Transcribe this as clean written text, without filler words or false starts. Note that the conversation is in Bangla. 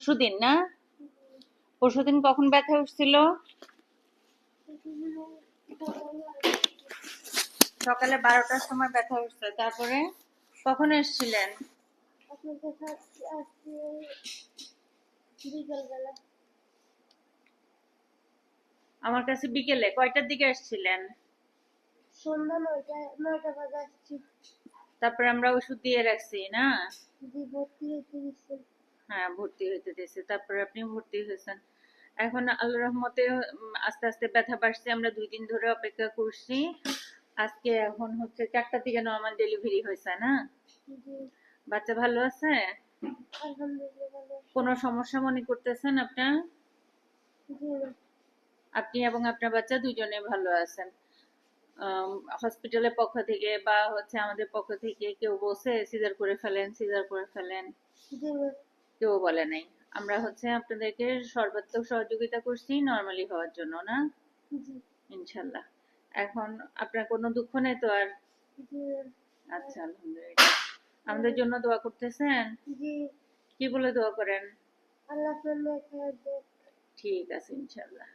পরশুদিন না? পরশুদিন কখন ব্যথা উঠছিল? সকালে 12টার সময় ব্যথা উঠছে। তারপরে কখন এসেছিলেন? আমার কাছে বিকেলে কয়টার দিকে আসছিলেন? সন্ধ্যা 9টা বাজে আসছি। তারপরে আমরা ওষুধ দিয়ে রাখছি না? জি, ভর্তি হইতে দিচ্ছে। হ্যাঁ, ভর্তি হইতে দিয়েছে। তারপরে আপনি ভর্তি হয়েছেন। এখন আল্লাহর রহমতে আস্তে আস্তে ব্যথা বাড়ছে। আমরা 2 দিন ধরে অপেক্ষা করছি। আজকে এখন হচ্ছে 4টার দিকে নর্মাল ডেলিভারি হয়েছে না? জি, বাচ্চা ভালো আছে? আলহামদুলিল্লাহ ভালো। কোনো সমস্যা মনে করতেছেন আপনার? জি না। আপনি এবং আপনার বাচ্চা দুজনে ভালো আছেন। হসপিটালের পক্ষ থেকে বা হচ্ছে আমাদের পক্ষ থেকে কেউ বলছে সিজার করে ফেলেন, সিজার করে ফেলেন? জি না। কেউ বলে নাই। আমরা হচ্ছে আপনাদেরকে সর্বাত্মক সহযোগিতা করছি নরমালি হওয়ার জন্য না? জি, ইনশাল্লাহ। এখন আপনার কোনো দুঃখ নেই তো আর? জি না। আচ্ছা, আলহামদুলিল্লাহ। আমাদের জন্য দোয়া করতেছেন? জি, কি বলে দোয়া করেন? আল্লাহ আপনার মেয়েকে ঠিক আছে, ইনশাল্লাহ।